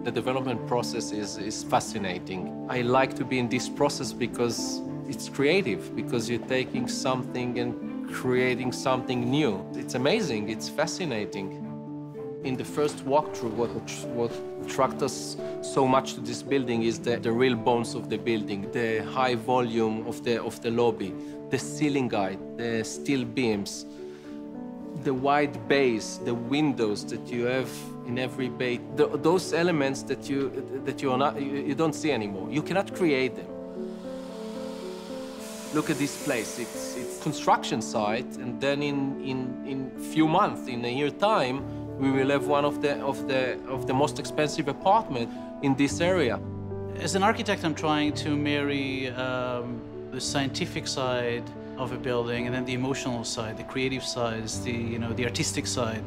The development process is fascinating. I like to be in this process because it's creative, because you're taking something and creating something new. It's amazing, it's fascinating. In the first walkthrough, what attracted us so much to this building is the real bones of the building, the high volume of the lobby, the ceiling height, the steel beams, the wide bays, the windows that you have in every bay. Those elements that you don't see anymore. You cannot create them. Look at this place. It's construction site, and then in few months, in a year time, we will have one of the most expensive apartment in this area. As an architect, I'm trying to marry the scientific side of a building and then the emotional side, the creative side, the artistic side.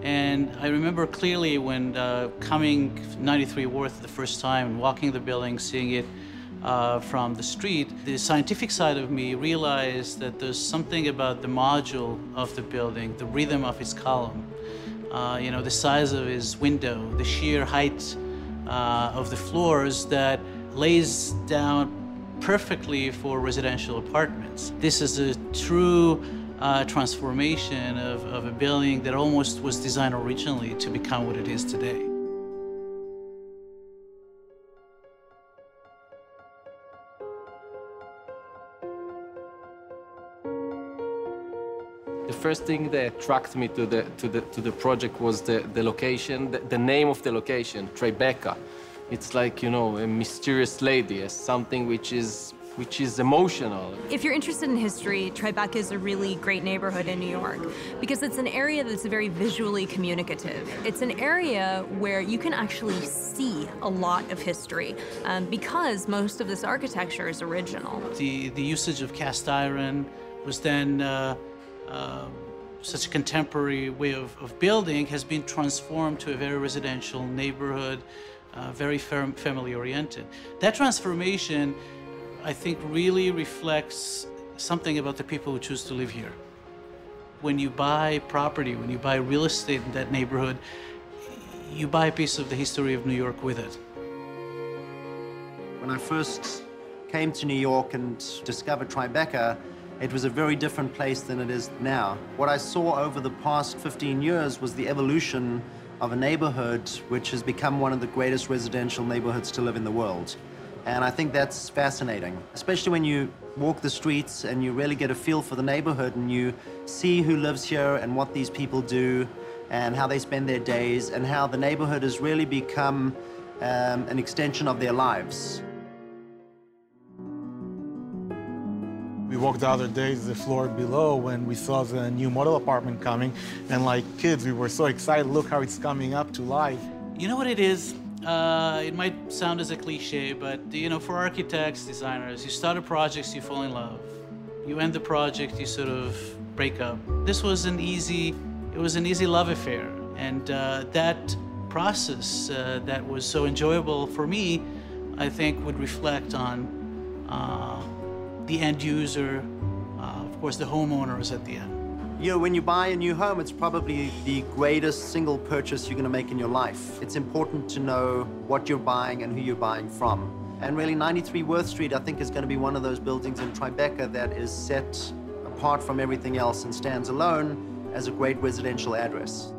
And I remember clearly when coming 93 Worth the first time and walking the building, seeing it from the street, the scientific side of me realized that there's something about the module of the building, the rhythm of its column, the size of its window, the sheer height of the floors that lays down perfectly for residential apartments. This is a true transformation of a building that almost was designed originally to become what it is today. The first thing that attracted me to the project was the location, the name of the location, Tribeca. It's like, a mysterious lady, something which is emotional. If you're interested in history, Tribeca is a really great neighborhood in New York because it's an area that's very visually communicative. It's an area where you can actually see a lot of history because most of this architecture is original. The usage of cast iron was then such a contemporary way of building has been transformed to a very residential neighborhood, very family-oriented. That transformation, I think, really reflects something about the people who choose to live here. When you buy property, when you buy real estate in that neighborhood, you buy a piece of the history of New York with it. When I first came to New York and discovered Tribeca, it was a very different place than it is now. What I saw over the past 15 years was the evolution of a neighborhood which has become one of the greatest residential neighborhoods to live in the world. And I think that's fascinating, especially when you walk the streets and you really get a feel for the neighborhood and you see who lives here and what these people do and how they spend their days and how the neighborhood has really become an extension of their lives. We walked the other day to the floor below when we saw the new model apartment coming, and like kids, we were so excited. Look how it's coming up to life. You know what it is? It might sound as a cliche, but for architects, designers, you start a project, you fall in love. You end the project, you sort of break up. This was an easy love affair, and that process that was so enjoyable for me, I think, would reflect on the end user, of course, the homeowners at the end. When you buy a new home, it's probably the greatest single purchase you're going to make in your life. It's important to know what you're buying and who you're buying from. And really, 93 Worth Street, I think, is going to be one of those buildings in Tribeca that is set apart from everything else and stands alone as a great residential address.